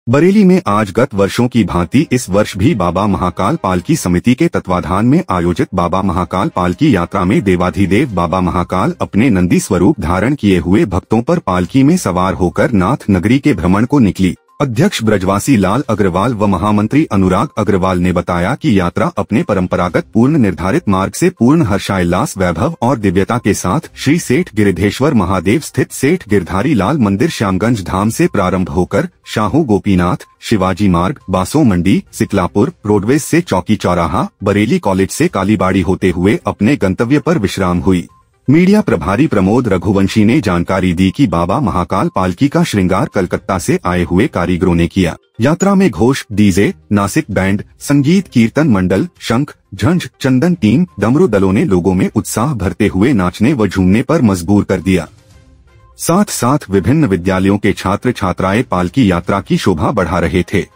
बरेली में आज गत वर्षों की भांति इस वर्ष भी बाबा महाकाल पालकी समिति के तत्वाधान में आयोजित बाबा महाकाल पालकी यात्रा में देवाधिदेव बाबा महाकाल अपने नंदी स्वरूप धारण किए हुए भक्तों पर पालकी में सवार होकर नाथ नगरी के भ्रमण को निकली। अध्यक्ष ब्रजवासी लाल अग्रवाल व महामंत्री अनुराग अग्रवाल ने बताया कि यात्रा अपने परंपरागत पूर्ण निर्धारित मार्ग से पूर्ण हर्षोल्लास वैभव और दिव्यता के साथ श्री सेठ गिरिधेश्वर महादेव स्थित सेठ गिरधारी लाल मंदिर श्यामगंज धाम से प्रारंभ होकर शाहू गोपीनाथ, शिवाजी मार्ग, बासो मंडी, सिकलापुर, रोडवेज से चौकी चौराहा, बरेली कॉलेज से कालीबाड़ी होते हुए अपने गंतव्य पर विश्राम हुई। मीडिया प्रभारी प्रमोद रघुवंशी ने जानकारी दी कि बाबा महाकाल पालकी का श्रृंगार कलकत्ता से आए हुए कारीगरों ने किया। यात्रा में घोष, डीजे, नासिक बैंड, संगीत कीर्तन मंडल, शंख, झंझ, चंदन टीम, डमरू दलों ने लोगों में उत्साह भरते हुए नाचने व झूमने पर मजबूर कर दिया। साथ साथ विभिन्न विद्यालयों के छात्र छात्राएं पालकी यात्रा की शोभा बढ़ा रहे थे।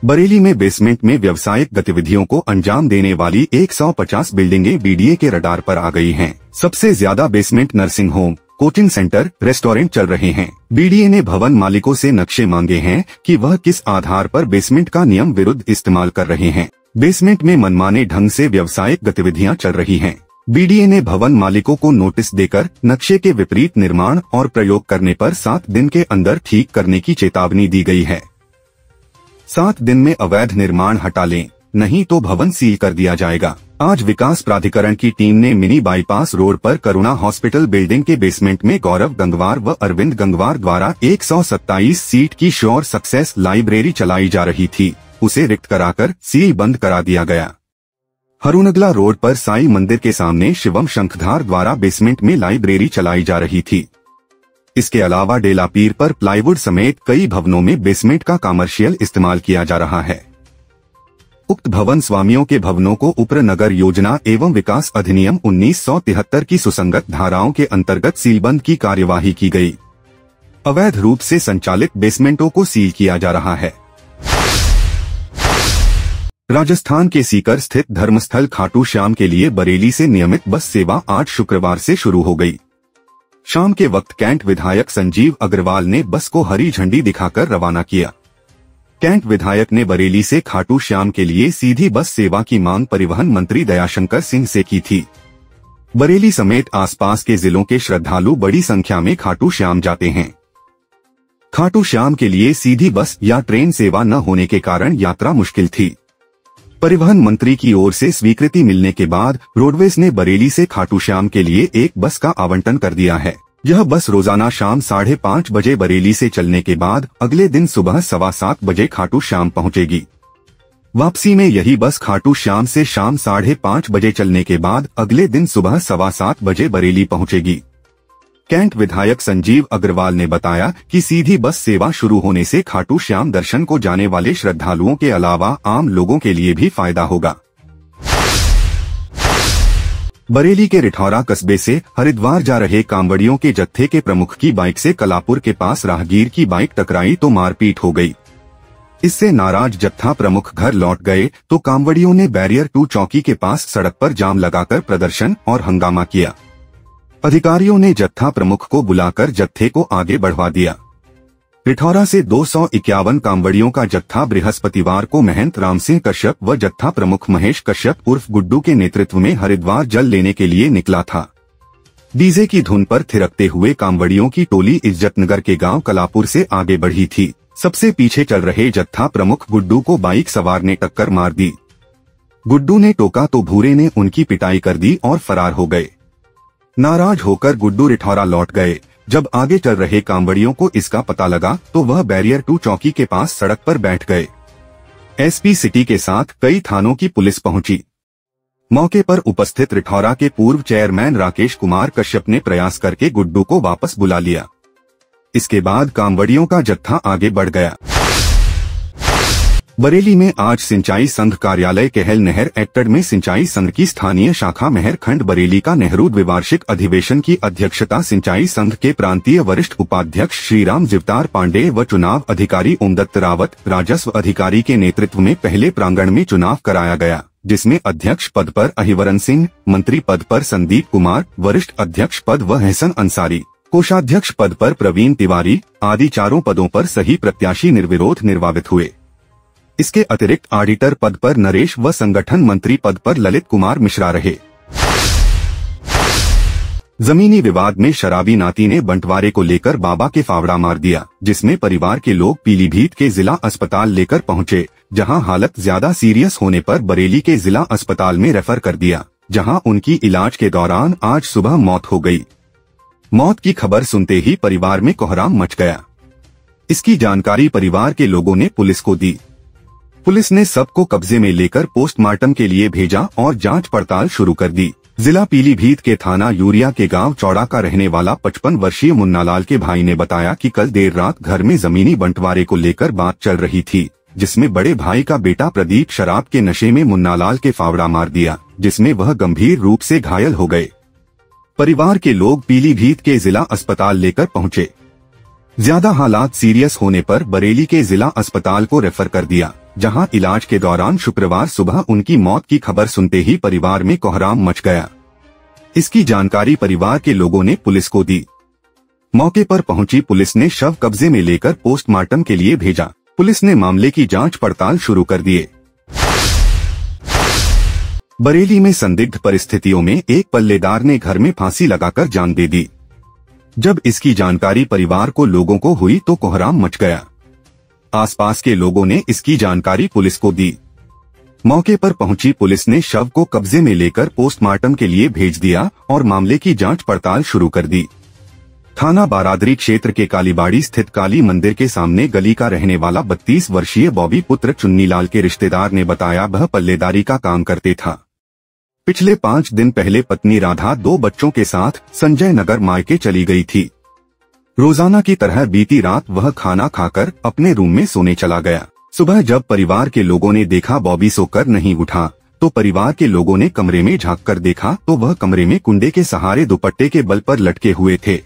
बरेली में बेसमेंट में व्यावसायिक गतिविधियों को अंजाम देने वाली 150 बिल्डिंगें बीडीए के रडार पर आ गई हैं। सबसे ज्यादा basement nursing home, coaching centre, restaurant चल रहे हैं। बीडीए ने भवन मालिकों से नक्शे मांगे हैं कि वह किस आधार पर बेसमेंट का नियम विरुद्ध इस्तेमाल कर रहे हैं। बेसमेंट में मनमाने ढंग से व्यावसायिक गतिविधियां चल रही हैं। बीडीए ने भवन मालिकों को नोटिस देकर नक्शे के विपरीत निर्माण और प्रयोग करने पर 7 दिन के अंदर ठीक करने की चेतावनी दी गई है। 7 दिन में अवैध निर्माण हटा लें, नहीं तो भवन सील कर दिया जाएगा। आज विकास प्राधिकरण की टीम ने मिनी बाईपास रोड पर करुणा हॉस्पिटल बिल्डिंग के बेसमेंट में गौरव गंगवार व अरविंद गंगवार द्वारा 127 सीट की श्योर सक्सेस लाइब्रेरी चलाई जा रही थी, उसे रिक्त कराकर सील बंद करा दिया गया। हरुनगला रोड पर साई मंदिर के सामने शिवम शंखधार द्वारा बेसमेंट में लाइब्रेरी चलाई जा रही थी। इसके अलावा डेलापीर पर प्लाईवुड समेत कई भवनों में बेसमेंट का कमर्शियल इस्तेमाल किया जा रहा है। उक्त भवन स्वामियों के भवनों को उप्र नगर योजना एवं विकास अधिनियम 1973 की सुसंगत धाराओं के अंतर्गत सीलबंद की कार्यवाही की गई। अवैध रूप से संचालित बेसमेंटों को सील किया जा रहा है। राजस्थान के सीकर स्थित धर्मस्थल खाटू श्याम के लिए बरेली से नियमित बस सेवा आज शुक्रवार से शुरू हो गई। शाम के वक्त कैंट विधायक संजीव अग्रवाल ने बस को हरी झंडी दिखाकर रवाना किया। कैंट विधायक ने बरेली से खाटू श्याम के लिए सीधी बस सेवा की मांग परिवहन मंत्री दयाशंकर सिंह से की थी। बरेली समेत आसपास के जिलों के श्रद्धालु बड़ी संख्या में खाटू श्याम जाते हैं। खाटू श्याम के लिए सीधी बस या ट्रेन सेवा न होने के कारण यात्रा मुश्किल थी। परिवहन मंत्री की ओर से स्वीकृति मिलने के बाद रोडवेज ने बरेली से खाटू श्याम के लिए एक बस का आवंटन कर दिया है। यह बस रोजाना शाम 5:30 बजे बरेली से चलने के बाद अगले दिन सुबह 7:15 बजे खाटू श्याम पहुंचेगी। वापसी में यही बस खाटू श्याम से शाम 5:30 बजे चलने के बाद अगले दिन सुबह 7:15 बजे बरेली पहुंचेगी। कैंट विधायक संजीव अग्रवाल ने बताया कि सीधी बस सेवा शुरू होने से खाटू श्याम दर्शन को जाने वाले श्रद्धालुओं के अलावा आम लोगों के लिए भी फायदा होगा। बरेली के रिठौरा कस्बे से हरिद्वार जा रहे कांवड़ियों के जत्थे के प्रमुख की बाइक से कलापुर के पास राहगीर की बाइक टकराई तो मारपीट हो गई। इससे नाराज जत्था प्रमुख घर लौट गए तो कांवड़ियों ने बैरियर 2 चौकी के पास सड़क पर जाम लगाकर प्रदर्शन और हंगामा किया। अधिकारियों ने जत्था प्रमुख को बुलाकर जत्थे को आगे बढ़वा दिया। रिठौरा से 251 कांवड़ियों का जत्था बृहस्पतिवार को महंत राम सिंह कश्यप व जत्था प्रमुख महेश कश्यप उर्फ गुड्डू के नेतृत्व में हरिद्वार जल लेने के लिए निकला था। डीजे की धुन पर थिरकते हुए कांवड़ियों की टोली इज्जतनगर के गांव कलापुर से आगे बढ़ी थी। सबसे पीछे चल रहे जत्था प्रमुख गुड्डू को बाइक सवार ने टक्कर मार दी। गुड्डू ने टोका तो भूरे ने उनकी पिटाई कर दी और फरार हो गए। नाराज होकर गुड्डू रिठौरा लौट गए। जब आगे चल रहे कांवड़ियों को इसका पता लगा तो वह बैरियर 2 चौकी के पास सड़क पर बैठ गए। एसपी सिटी के साथ कई थानों की पुलिस पहुंची। मौके पर उपस्थित रिठौरा के पूर्व चेयरमैन राकेश कुमार कश्यप ने प्रयास करके गुड्डू को वापस बुला लिया। इसके बाद कांवड़ियों का जत्था आगे बढ़ गया। बरेली में आज सिंचाई संघ कार्यालय केहल नहर एक्टर में सिंचाई संघ की स्थानीय शाखा महर खंड बरेली का नेहरू द्विवार्षिक अधिवेशन की अध्यक्षता सिंचाई संघ के प्रांतीय वरिष्ठ उपाध्यक्ष श्रीराम जिवतार पांडे व चुनाव अधिकारी ओमदत्त रावत राजस्व अधिकारी के नेतृत्व में पहले प्रांगण में चुनाव कराया गया, जिसमें अध्यक्ष पद पर अहिवरन सिंह, मंत्री पद पर संदीप कुमार, वरिष्ठ अध्यक्ष पद व हसन अंसारी, कोषाध्यक्ष पद पर प्रवीण तिवारी आदि चारों पदों पर सही प्रत्याशी निर्विरोध निर्वाचित हुए। इसके अतिरिक्त ऑडिटर पद पर नरेश व संगठन मंत्री पद पर ललित कुमार मिश्रा रहे। जमीनी विवाद में शराबी नाती ने बंटवारे को लेकर बाबा के फावड़ा मार दिया, जिसमें परिवार के लोग पीलीभीत के जिला अस्पताल लेकर पहुंचे, जहां हालत ज्यादा सीरियस होने पर बरेली के जिला अस्पताल में रेफर कर दिया, जहां उनकी इलाज के दौरान आज सुबह मौत हो गई। मौत की खबर सुनते ही परिवार में कोहराम मच गया। इसकी जानकारी परिवार के लोगों ने पुलिस को दी। पुलिस ने सबको कब्जे में लेकर पोस्टमार्टम के लिए भेजा और जांच पड़ताल शुरू कर दी। जिला पीलीभीत के थाना यूरिया के गांव चौड़ा का रहने वाला 55 वर्षीय मुन्नालाल के भाई ने बताया कि कल देर रात घर में जमीनी बंटवारे को लेकर बात चल रही थी, जिसमें बड़े भाई का बेटा प्रदीप शराब के नशे में मुन्नालाल के फावड़ा मार दिया, जिसमें वह गंभीर रूप से घायल हो गए। परिवार के लोग पीलीभीत के जिला अस्पताल लेकर पहुंचे। ज्यादा हालात सीरियस होने पर बरेली के जिला अस्पताल को रेफर कर दिया, जहां इलाज के दौरान शुक्रवार सुबह उनकी मौत की खबर सुनते ही परिवार में कोहराम मच गया। इसकी जानकारी परिवार के लोगों ने पुलिस को दी। मौके पर पहुंची पुलिस ने शव कब्जे में लेकर पोस्टमार्टम के लिए भेजा। पुलिस ने मामले की जांच पड़ताल शुरू कर दिए। बरेली में संदिग्ध परिस्थितियों में एक पल्लेदार ने घर में फांसी लगाकर जान दे दी। जब इसकी जानकारी परिवार को लोगों को हुई तो कोहराम मच गया। आसपास के लोगों ने इसकी जानकारी पुलिस को दी। मौके पर पहुंची पुलिस ने शव को कब्जे में लेकर पोस्टमार्टम के लिए भेज दिया और मामले की जांच पड़ताल शुरू कर दी। थाना बारादरी क्षेत्र के कालीबाड़ी स्थित काली मंदिर के सामने गली का रहने वाला 32 वर्षीय बॉबी पुत्र चुन्नीलाल के रिश्तेदार ने बताया वह पल्लेदारी का काम करते था। पिछले 5 दिन पहले पत्नी राधा 2 बच्चों के साथ संजय नगर मायके चली गई थी। रोजाना की तरह बीती रात वह खाना खाकर अपने रूम में सोने चला गया। सुबह जब परिवार के लोगों ने देखा बॉबी सोकर नहीं उठा, तो परिवार के लोगों ने कमरे में झांककर देखा तो वह कमरे में कुंडे के सहारे दुपट्टे के बल पर लटके हुए थे।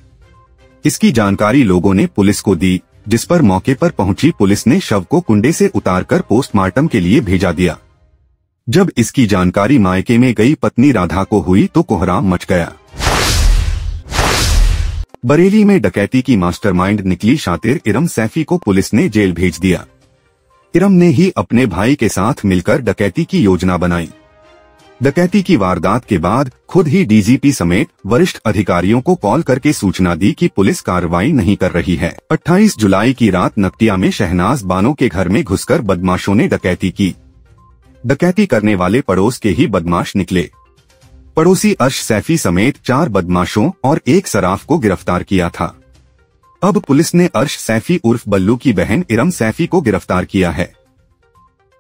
इसकी जानकारी लोगों ने पुलिस को दी, जिस पर मौके पर पहुंची पुलिस ने शव को कुंडे से उतारकर पोस्टमार्टम के लिए भेजा दिया। जब इसकी जानकारी मायके में गई पत्नी राधा को हुई तो कोहराम मच गया। बरेली में डकैती की मास्टरमाइंड निकली शातिर इरम सैफी को पुलिस ने जेल भेज दिया। इरम ने ही अपने भाई के साथ मिलकर डकैती की योजना बनाई। डकैती की वारदात के बाद खुद ही डीजीपी समेत वरिष्ठ अधिकारियों को कॉल करके सूचना दी कि पुलिस कार्रवाई नहीं कर रही है। 28 जुलाई की रात नकटिया में शहनाज बानो के घर में घुसकर बदमाशों ने डकैती की। डकैती करने वाले पड़ोस के ही बदमाश निकले। पड़ोसी अर्श सैफी समेत 4 बदमाशों और एक सराफ को गिरफ्तार किया था। अब पुलिस ने अर्श सैफी उर्फ बल्लू की बहन इरम सैफी को गिरफ्तार किया है।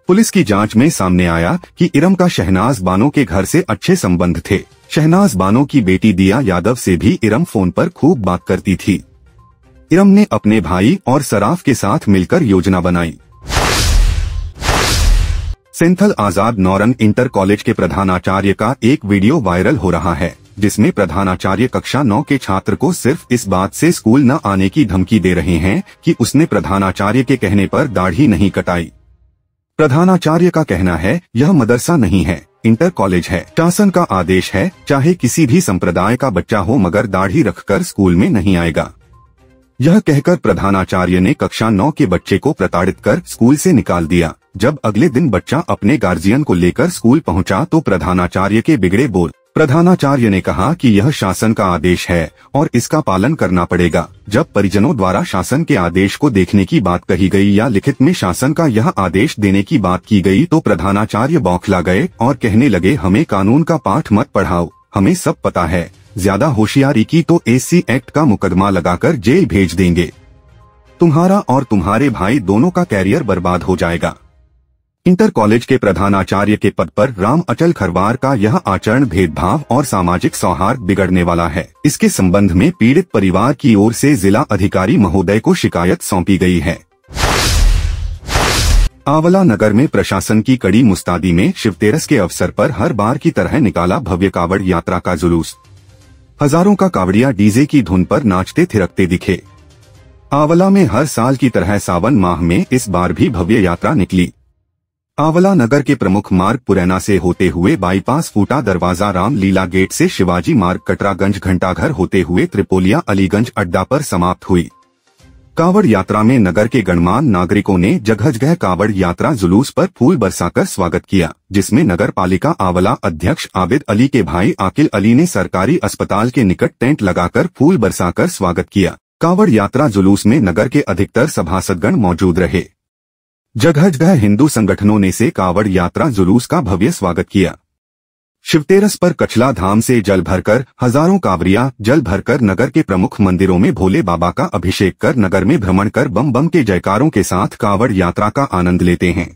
पुलिस की जांच में सामने आया कि इरम का शहनाज बानो के घर से अच्छे संबंध थे। शहनाज बानो की बेटी दिया यादव से भी इरम फोन पर खूब बात करती थी। इरम ने अपने भाई और सराफ के साथ मिलकर योजना बनाई। सेंथल आजाद नौरन इंटर कॉलेज के प्रधानाचार्य का एक वीडियो वायरल हो रहा है, जिसमें प्रधानाचार्य कक्षा 9 के छात्र को सिर्फ इस बात से स्कूल न आने की धमकी दे रहे हैं कि उसने प्रधानाचार्य के कहने पर दाढ़ी नहीं कटाई। प्रधानाचार्य का कहना है यह मदरसा नहीं है, इंटर कॉलेज है। शासन का आदेश है चाहे किसी भी संप्रदाय का बच्चा हो मगर दाढ़ी रखकर स्कूल में नहीं आएगा। यह कहकर प्रधानाचार्य ने कक्षा 9 के बच्चे को प्रताड़ित कर स्कूल से निकाल दिया। जब अगले दिन बच्चा अपने गार्जियन को लेकर स्कूल पहुंचा तो प्रधानाचार्य के बिगड़े बोल। प्रधानाचार्य ने कहा कि यह शासन का आदेश है और इसका पालन करना पड़ेगा। जब परिजनों द्वारा शासन के आदेश को देखने की बात कही गई या लिखित में शासन का यह आदेश देने की बात की गई तो प्रधानाचार्य बौखला गए और कहने लगे हमें कानून का पाठ मत पढ़ाओ, हमें सब पता है, ज्यादा होशियारी की तो एसी एक्ट का मुकदमा लगाकर जेल भेज देंगे। तुम्हारा और तुम्हारे भाई दोनों का कैरियर बर्बाद हो जाएगा। इंटर कॉलेज के प्रधानाचार्य के पद पर राम अचल खरवार का यह आचरण भेदभाव और सामाजिक सौहार्द बिगड़ने वाला है। इसके संबंध में पीड़ित परिवार की ओर से जिला अधिकारी महोदय को शिकायत सौंपी गई है। आंवला नगर में प्रशासन की कड़ी मुस्तैदी में शिवतेरस के अवसर पर हर बार की तरह निकाला भव्य कावड़ यात्रा का जुलूस। हजारों का कावड़िया डीजे की धुन पर नाचते थिरकते दिखे। आंवला में हर साल की तरह सावन माह में इस बार भी भव्य यात्रा निकली। आंवला नगर के प्रमुख मार्ग पुरैना से होते हुए बाईपास फूटा दरवाजा रामलीला गेट से शिवाजी मार्ग कटरागंज घंटाघर होते हुए त्रिपोलिया अलीगंज अड्डा पर समाप्त हुई। कांवड़ यात्रा में नगर के गणमान्य नागरिकों ने जगह जगह कांवड़ यात्रा जुलूस पर फूल बरसाकर स्वागत किया, जिसमें नगर पालिका आंवला अध्यक्ष आबिद अली के भाई आकिल अली ने सरकारी अस्पताल के निकट टेंट लगाकर फूल बरसाकर स्वागत किया। कांवड़ यात्रा जुलूस में नगर के अधिकतर सभासदगण मौजूद रहे। जगह जगह हिंदू संगठनों ने से कांवड़ यात्रा जुलूस का भव्य स्वागत किया। शिवतेरस पर कछला धाम से जल भरकर हजारों कांवरिया जल भरकर नगर के प्रमुख मंदिरों में भोले बाबा का अभिषेक कर नगर में भ्रमण कर बम बम के जयकारों के साथ कांवड़ यात्रा का आनंद लेते हैं।